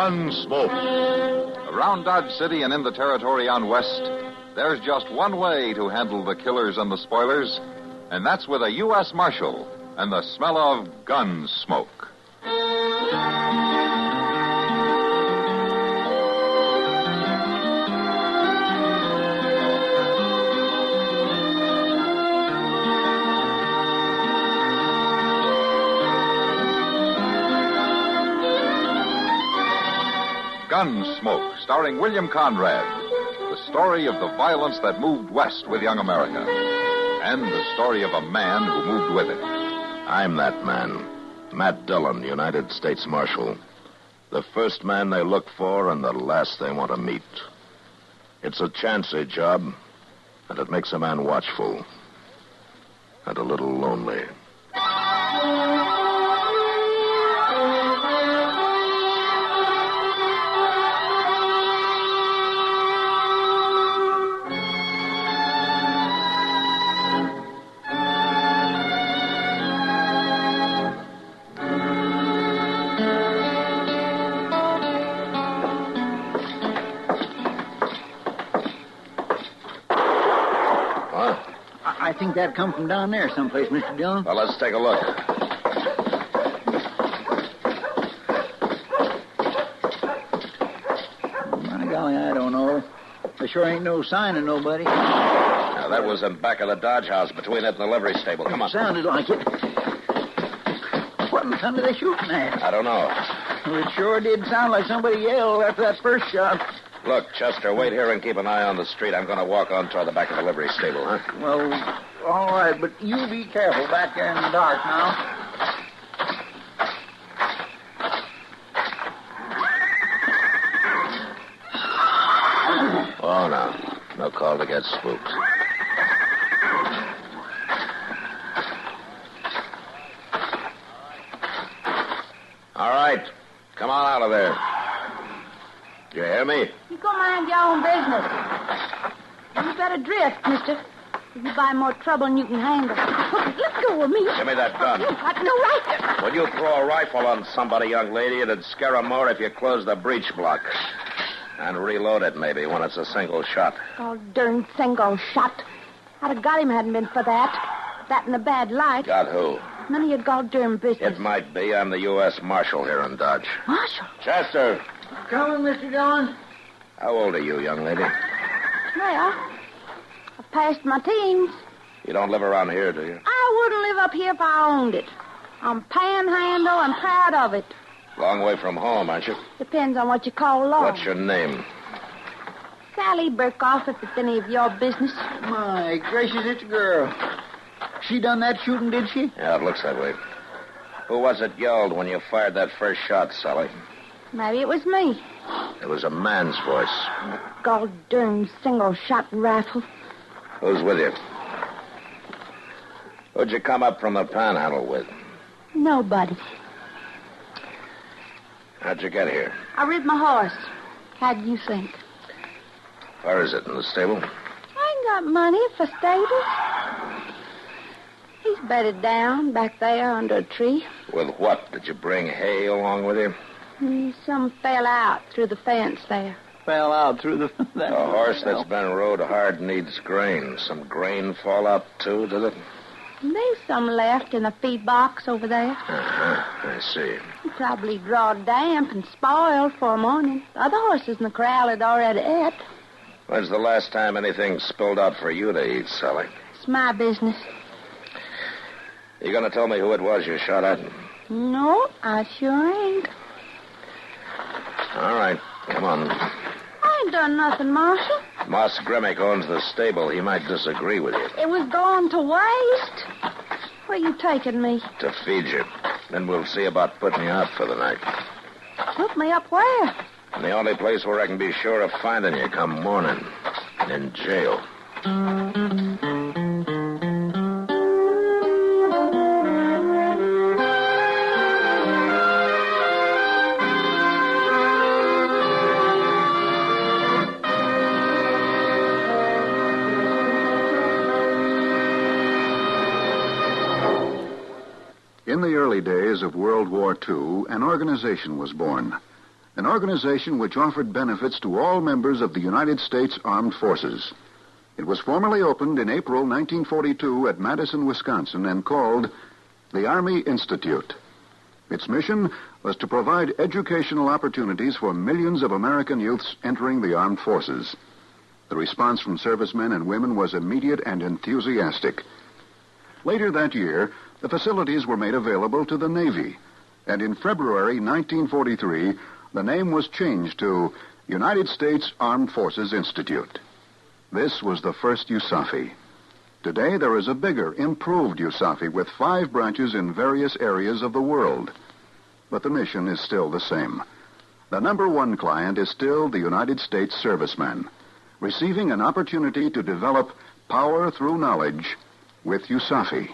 Gunsmoke. Around Dodge City and in the territory on West, there's just one way to handle the killers and the spoilers, and that's with a U.S. Marshal and the smell of Gunsmoke. Gunsmoke, starring William Conrad. The story of the violence that moved west with young America. And the story of a man who moved with it. I'm that man. Matt Dillon, United States Marshal. The first man they look for and the last they want to meet. It's a chancy job, and it makes a man watchful. And a little lonely. I think that come from down there someplace, Mr. Dillon. Well, let's take a look. My golly, I don't know. There sure ain't no sign of nobody. Now, that was in back of the Dodge house between it and the livery stable. Come on. Sounded like it. What in thunder they shooting at? I don't know. Well, it sure did sound like somebody yelled after that first shot. Look, Chester, wait here and keep an eye on the street. I'm going to walk on toward the back of the livery stable, huh? Well, all right, but you be careful back there in the dark now. Oh, no. No call to get spooked. All right. Come on out of there. You hear me? You go mind your own business. You better drift, mister. If you buy more trouble than you can handle. Let go of me. Give me that gun. You've got no right to... When you throw a rifle on somebody, young lady, it'd scare 'em more if you close the breech block. And reload it, maybe, when it's a single shot. Oh, darn single shot. I'd have got him hadn't been for that. That in a bad light. Got who? None of your goddamn business. It might be. I'm the U.S. Marshal here in Dodge. Marshal? Chester. Coming, Mr. Dillon. How old are you, young lady? Well, I've passed my teens. You don't live around here, do you? I wouldn't live up here if I owned it. I'm panhandle and proud of it. Long way from home, aren't you? Depends on what you call long. What's your name? Sally Burkoff, if it's any of your business. My gracious, it's a girl. She done that shooting, did she? Yeah, it looks that way. Who was it yelled when you fired that first shot, Sally? Maybe it was me. It was a man's voice. Goddamn single-shot rifle. Who's with you? Who'd you come up from the panhandle with? Nobody. How'd you get here? I rid my horse. How'd you think? Where is it, in the stable? I ain't got money for stables. He's bedded down back there under a tree. With what? Did you bring hay along with you? Some fell out through the fence there. Fell out through the... A horse that's been rode hard needs grain. Some grain fall out, too, did it? There's some left in the feed box over there. Uh-huh. I see. Probably drawed damp and spoiled for a morning. The other horses in the corral had already ate. When's the last time anything spilled out for you to eat, Sally? It's my business. You gonna tell me who it was you shot at? No, I sure ain't. All right, come on. I ain't done nothing, Marshal. Moss Grimmick owns the stable. He might disagree with you. It was going to waste. Where you taking me? To feed you. Then we'll see about putting you out for the night. Put me up where? And the only place where I can be sure of finding you come morning. In jail. In the early days of World War II, an organization was born. an organization which offered benefits to all members of the United States Armed Forces. It was formally opened in April 1942 at Madison, Wisconsin, and called the Army Institute. Its mission was to provide educational opportunities for millions of American youths entering the armed forces. The response from servicemen and women was immediate and enthusiastic. Later that year, the facilities were made available to the Navy, and in February 1943, the name was changed to United States Armed Forces Institute. This was the first USAFI. Today, there is a bigger, improved USAFI with 5 branches in various areas of the world. But the mission is still the same. The number one client is still the United States serviceman, receiving an opportunity to develop power through knowledge with USAFI.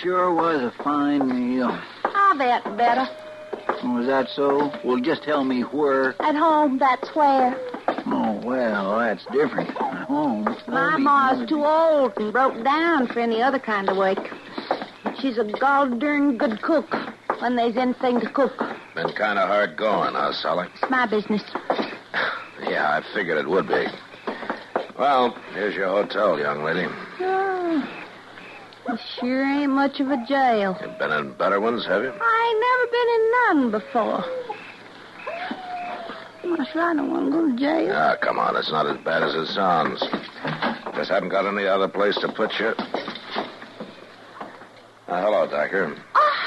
Sure was a fine meal. I'll bet better. Was that so? Well, just tell me where. At home, that's where. Oh, well, that's different. At home. My ma's too old and broke down for any other kind of work. She's a gol-darn good cook when there's anything to cook. Been kind of hard going, huh, Sally? It's my business. Yeah, I figured it would be. Well, here's your hotel, young lady. Oh, it sure ain't much of a jail. You've been in better ones, have you? I ain't never been in none before. Marshal, I don't want to go to jail. Ah, come on. It's not as bad as it sounds. Just haven't got any other place to put you. Hello, Doctor.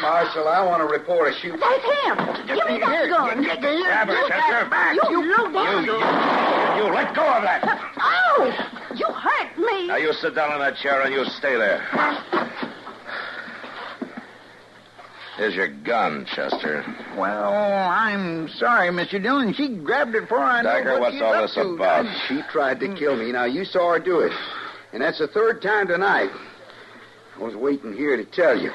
Marshal, I want to report a shoot. That's him. Give me that gun. Grab her, Chester. Back. You low down. You let go of that. Oh! You hurt me. Now, you sit down in that chair and you stay there. Here's your gun, Chester. Well, I'm sorry, Mr. Dillon. She grabbed it before I knew Dagger, what what's she's all up this to. about? She tried to kill me. Now, you saw her do it. And that's the third time tonight. I was waiting here to tell you.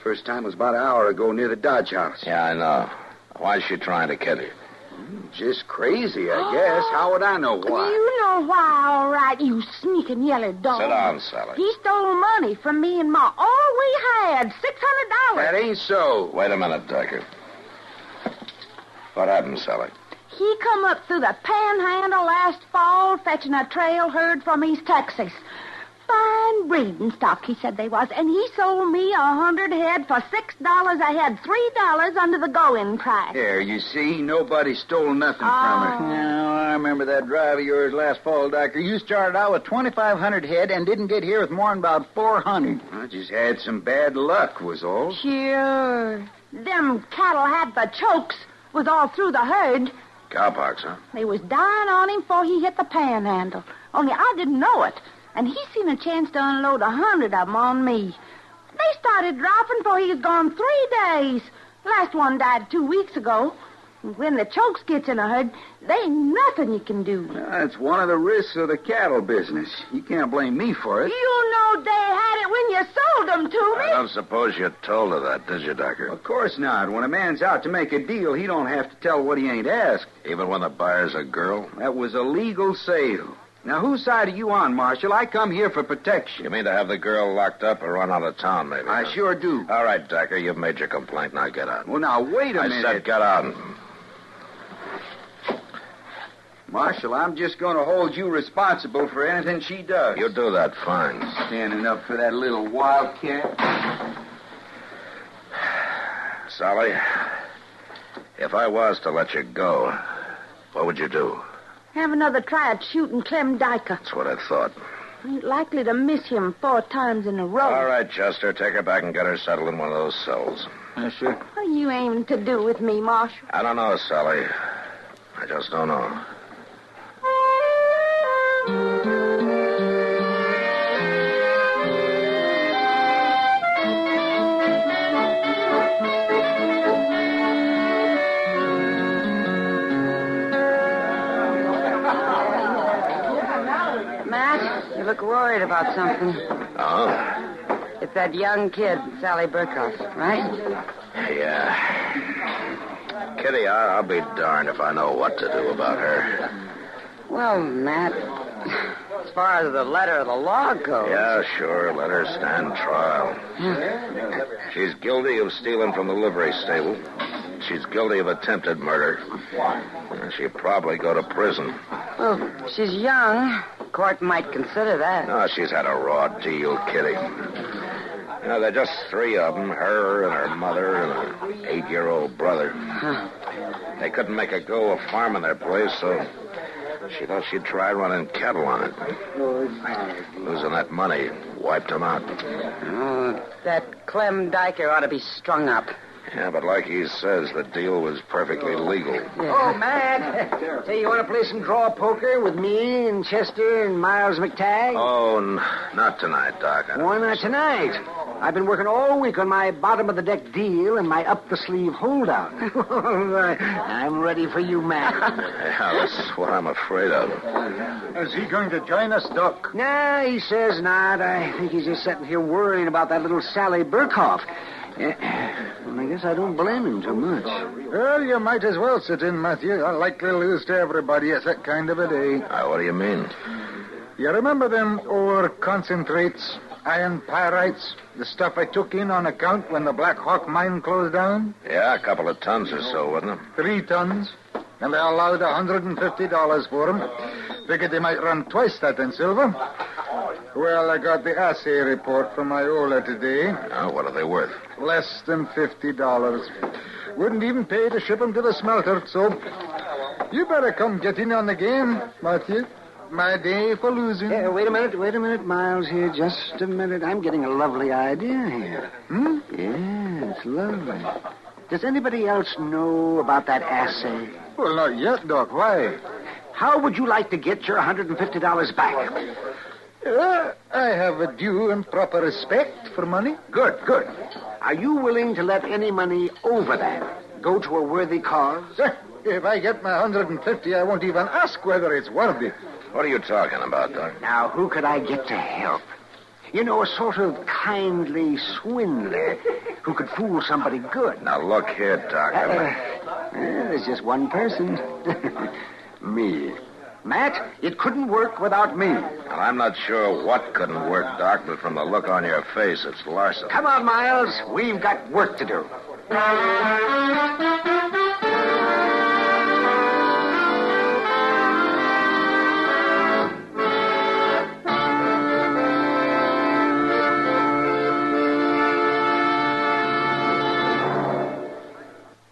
First time was about an hour ago near the Dodge House. Yeah, I know. Why is she trying to kill you? Just crazy, I guess. How would I know why? You know why, all right, you sneaking yellow dog. Sit down, Sally. He stole money from me and Ma. All we had, $600. That ain't so. Wait a minute, Dagger. What happened, Sally? He come up through the panhandle last fall fetching a trail herd from East Texas. Fine breeding stock, he said they was, and he sold me 100 head for $6 a head, $3 under the going price. There, you see, nobody stole nothing from her. Now, I remember that drive of yours last fall, Doctor. You started out with 2,500 head and didn't get here with more than about 400. I just had some bad luck, was all. Sure. Them cattle had the chokes, was all through the herd. Cowpox, huh? They was dying on him before he hit the panhandle. Only I didn't know it. And he seen a chance to unload 100 of them on me. They started dropping before he was gone 3 days. Last one died 2 weeks ago. And when the chokes gets in a herd, there ain't nothing you can do. That's one of the risks of the cattle business. You can't blame me for it. You know they had it when you sold them to me. I don't suppose you told her that, did you, Doctor? Of course not. When a man's out to make a deal, he don't have to tell what he ain't asked. Even when the buyer's a girl? That was a legal sale. Now, whose side are you on, Marshal? I come here for protection. You mean to have the girl locked up or run out of town, maybe? I sure do. All right, Doctor, you've made your complaint. Now get out. Well, now, wait a minute. I said get out. Marshal, I'm just going to hold you responsible for anything she does. You do that fine. Standing up for that little wildcat. Sally, if I was to let you go, what would you do? Have another try at shooting Clem Dyker. That's what I thought. I ain't likely to miss him 4 times in a row. All right, Chester, take her back and get her settled in one of those cells. Yes, sir. What are you aiming to do with me, Marshal? I don't know, Sally. I just don't know. You look worried about something. Oh? It's that young kid, Sally Burkhoff, right? Yeah. Kitty, I'll be darned if I know what to do about her. Well, Matt, as far as the letter of the law goes... Yeah, sure. Let her stand trial. She's guilty of stealing from the livery stable. She's guilty of attempted murder. She'll probably go to prison. Well, she's young. Court might consider that. No, she's had a raw deal, Kitty. You know, there are just three of them, her and her mother and an 8-year-old brother. They couldn't make a go of farming their place, so she thought she'd try running cattle on it. Losing that money wiped them out. Oh, that Clem Diker ought to be strung up. Yeah, but like he says, the deal was perfectly legal. Yeah. Oh, Matt. Say, you want to play some draw poker with me and Chester and Miles McTagg? Oh, not tonight, Doc. Why not tonight? I've been working all week on my bottom-of-the-deck deal and my up-the-sleeve holdout. I'm ready for you, Matt. Yeah, that's what I'm afraid of. Is he going to join us, Doc? Nah, he says not. I think he's just sitting here worrying about that little Sally Burkhoff. Well, I guess I don't blame him too much. Well, you might as well sit in, Matthew. I like to lose to everybody. It's that kind of a day. What do you mean? You remember them ore concentrates, iron pyrites, the stuff I took in on account when the Black Hawk mine closed down? Yeah, a couple of tons or so, wasn't it? 3 tons. And they allowed $150 for them. Figured they might run twice that in silver. Well, I got the assay report from Iola today. Oh, what are they worth? Less than $50. Wouldn't even pay to ship them to the smelter, so you better come get in on the game, Matthew. My day for losing. Yeah, wait a minute, Miles, here. Just a minute. I'm getting a lovely idea here. Yeah, it's lovely. Does anybody else know about that assay? Well, not yet, Doc. Why? How would you like to get your $150 back? I have a due and proper respect for money. Good. Are you willing to let any money over that go to a worthy cause? If I get my $150, I won't even ask whether it's worthy. What are you talking about, Doc? Now, who could I get to help? You know, a sort of kindly swindler who could fool somebody good. Now, look here, Doc. There's just one person. Me. Matt, it couldn't work without me. Well, I'm not sure what couldn't work, Doc, but from the look on your face, it's larceny. Come on, Miles. We've got work to do.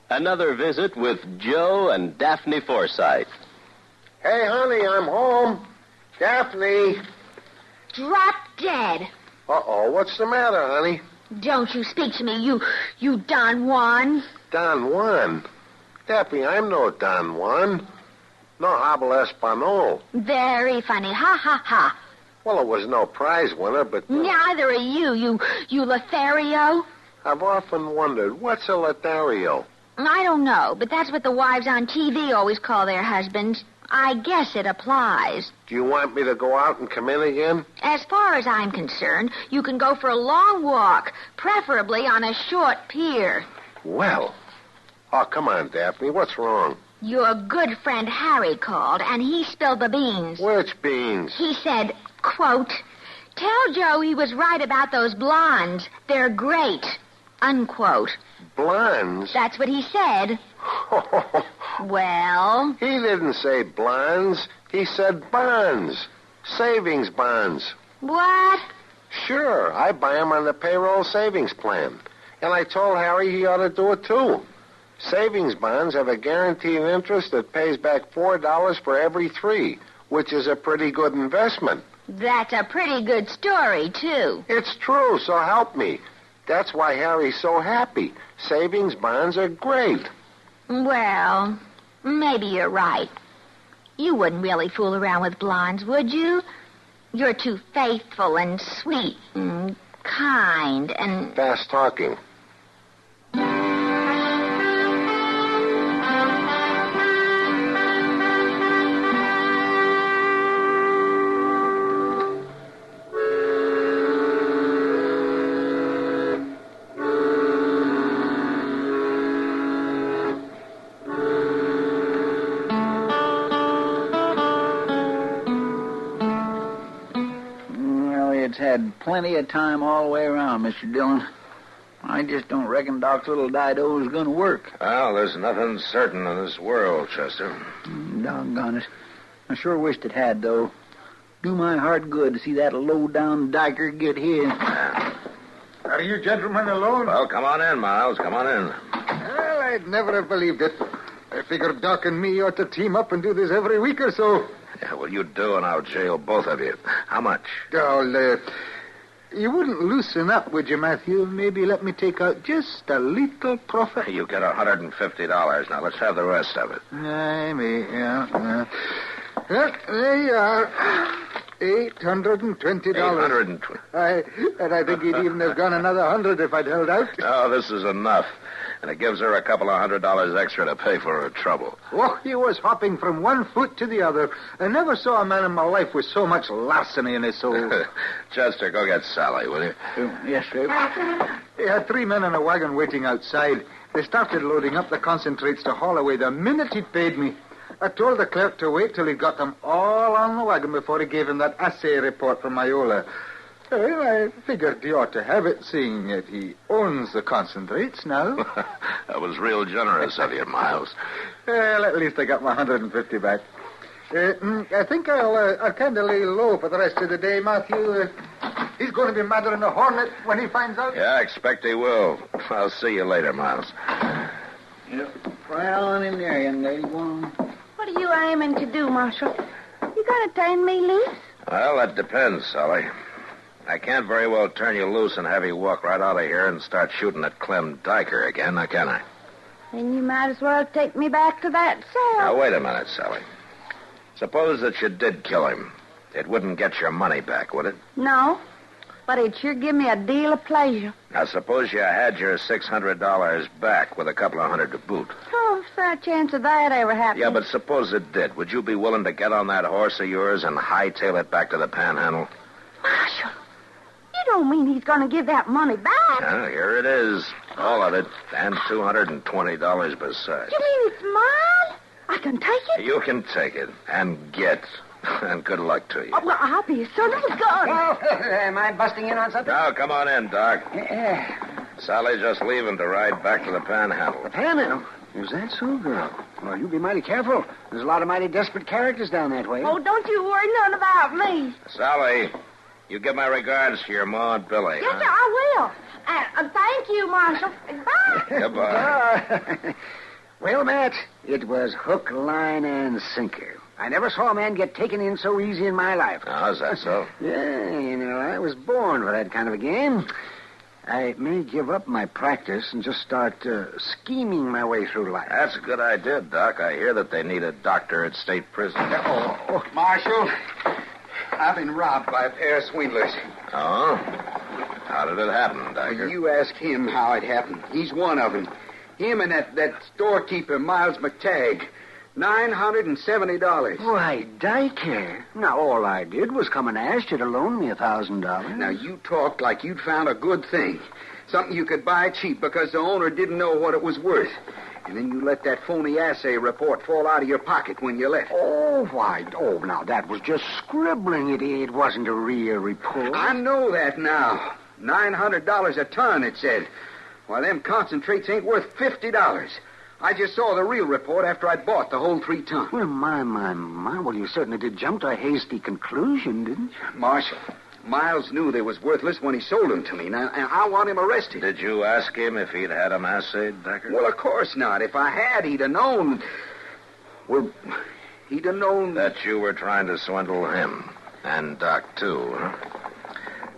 Another visit with Joe and Daphne Forsythe. Hey, honey, I'm home. Daphne. Drop dead. Uh-oh, what's the matter, honey? Don't you speak to me, you Don Juan. Don Juan? Daphne, I'm no Don Juan. No habla español. Very funny. Ha, ha, ha. Well, it was no prize winner, but... Neither are you Lothario. I've often wondered, what's a Lothario? I don't know, but that's what the wives on TV always call their husbands. I guess it applies. Do you want me to go out and come in again? As far as I'm concerned, you can go for a long walk, preferably on a short pier. Well. Oh, come on, Daphne. What's wrong? Your good friend Harry called, and he spilled the beans. Which beans? He said, quote, "Tell Joe he was right about those blondes. They're great," unquote. Blondes? That's what he said. Well? He didn't say blondes. He said bonds. Savings bonds. What? Sure. I buy 'em on the payroll savings plan. And I told Harry he ought to do it, too. Savings bonds have a guaranteed interest that pays back $4 for every 3, which is a pretty good investment. That's a pretty good story, too. It's true, so help me. That's why Harry's so happy. Savings bonds are great. Well, maybe you're right. You wouldn't really fool around with blondes, would you? You're too faithful and sweet and kind and... Fast talking. Doc's had plenty of time all the way around, Mr. Dillon. I just don't reckon Doc's little Dido is going to work. Well, there's nothing certain in this world, Chester. Doggone it. I sure wished it had, though. Do my heart good to see that low-down dyker get his. Are you gentlemen alone? Well, come on in, Miles. Come on in. Well, I'd never have believed it. I figured Doc and me ought to team up and do this every week or so. Yeah, well, you do, and I'll jail both of you. How much? Oh, you wouldn't loosen up, would you, Matthew? Maybe let me take out just a little profit. You get $150. Now, let's have the rest of it. Yeah. Well, there you are. $820. $820. And I think he'd even have gone another $100 if I'd held out. Oh, this is enough. And it gives her a couple of $100 extra to pay for her trouble. Oh, he was hopping from one foot to the other. I never saw a man in my life with so much larceny in his soul. Chester, go get Sally, will you? Yes, sir. He had 3 men in a wagon waiting outside. They started loading up the concentrates to haul away the minute he'd paid me. I told the clerk to wait till he got them all on the wagon before he gave him that assay report from Iola. Well, I figured he ought to have it, seeing that he owns the concentrates now. That was real generous of you, Miles. Well, at least I got my $150 back. I think I'll kind of lay low for the rest of the day, Matthew. He's going to be madder than a hornet when he finds out. Yeah, I expect he will. I'll see you later, Miles. Yep. Right on in there, young lady. Go on. What are you aiming to do, Marshal? You going to turn me loose? Well, that depends, Sally. I can't very well turn you loose and have you walk right out of here and start shooting at Clem Diker again, now can I? Then you might as well take me back to that cell. Now, wait a minute, Sally. Suppose that you did kill him. It wouldn't get your money back, would it? No, but it'd sure give me a deal of pleasure. Now, suppose you had your $600 back with a couple of hundred to boot. Oh, if there's a chance of that ever happening. Yeah, but suppose it did. Would you be willing to get on that horse of yours and hightail it back to the Panhandle? Marshal, you don't mean he's going to give that money back? Well, here it is. All of it. And $220 besides. You mean it's mine? I can take it? You can take it. And get. And good luck to you. Oh, well, I'll be a son of a gun. Oh, am I busting in on something? Now, come on in, Doc. Yeah. Sally's just leaving to ride back to the Panhandle. The Panhandle? Is that so, girl? Well, you be mighty careful. There's a lot of mighty desperate characters down that way. Oh, don't you worry none about me. Sally, you give my regards to your ma and Billy. Yes, sir, I will. And thank you, Marshal. Bye. Goodbye. Well, Matt, it was hook, line, and sinker. I never saw a man get taken in so easy in my life. Oh, is that so? Yeah, you know, I was born for that kind of a game. I may give up my practice and just start scheming my way through life. That's a good idea, Doc. I hear that they need a doctor at state prison. Marshal, I've been robbed by a pair of swindlers. Oh? How did it happen, Diker? You ask him how it happened. He's one of them. Him and that storekeeper, Miles McTagg. $970. Why, Diker. Now, all I did was come and ask you to loan me $1,000. Now, you talked like you'd found a good thing. Something you could buy cheap because the owner didn't know what it was worth. And then you let that phony assay report fall out of your pocket when you left. Oh, why? Oh, now, that was just scribbling. It wasn't a real report. I know that now. $900 a ton, it said. Why, them concentrates ain't worth $50. I just saw the real report after I'd bought the whole 3 tons. Well, my. Well, you certainly did jump to a hasty conclusion, didn't you? Marshal, Miles knew they was worthless when he sold them to me. Now, I want him arrested. Did you ask him if he'd had them assayed, Diker? Well, of course not. If I had, he'd have known. Well, he'd have known... That you were trying to swindle him. And Doc, too, huh?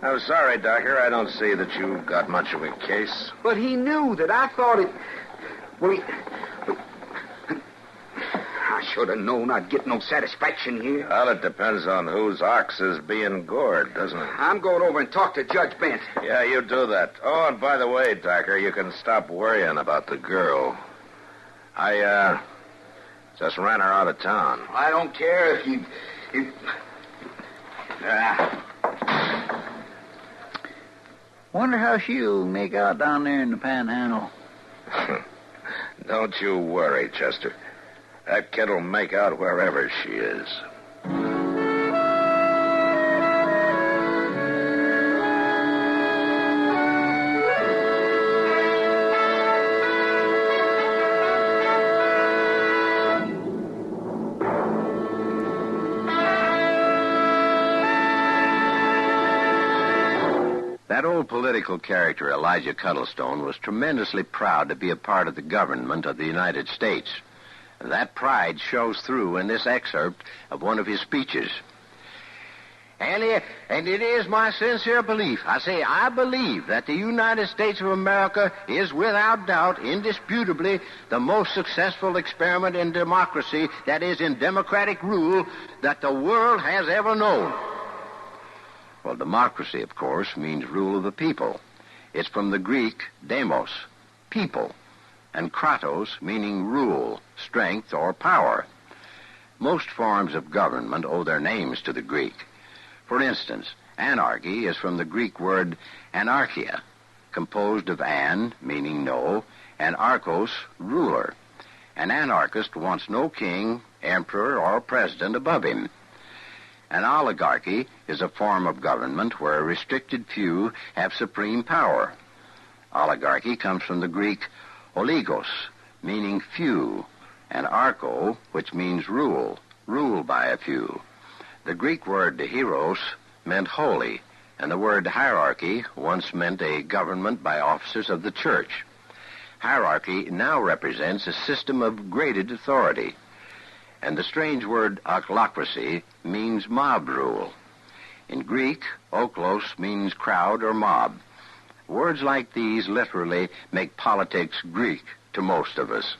I'm sorry, Diker. I don't see that you've got much of a case. But he knew that I thought it... Well, I should have known I'd get no satisfaction here. Well, it depends on whose ox is being gored, doesn't it? I'm going over and talk to Judge Bent. Yeah, you do that. Oh, and by the way, Diker, you can stop worrying about the girl. I, just ran her out of town. I don't care if you... Wonder how she'll make out down there in the Panhandle. Don't you worry, Chester. That kid'll make out wherever she is. That old political character, Elijah Cuddlestone, was tremendously proud to be a part of the government of the United States. And that pride shows through in this excerpt of one of his speeches. And it is my sincere belief, I believe that the United States of America is without doubt, indisputably, the most successful experiment in democracy, that is, in democratic rule, that the world has ever known. Well, democracy, of course, means rule of the people. It's from the Greek demos, people, and kratos, meaning rule, strength, or power. Most forms of government owe their names to the Greek. For instance, anarchy is from the Greek word anarchia, composed of an, meaning no, and archos, ruler. An anarchist wants no king, emperor, or president above him. An oligarchy is a form of government where a restricted few have supreme power. Oligarchy comes from the Greek oligos, meaning few, and archo, which means rule by a few. The Greek word hieros meant holy, and the word hierarchy once meant a government by officers of the church. Hierarchy now represents a system of graded authority, and the strange word ochlocracy means mob rule. In Greek, oklos means crowd or mob. Words like these literally make politics Greek to most of us.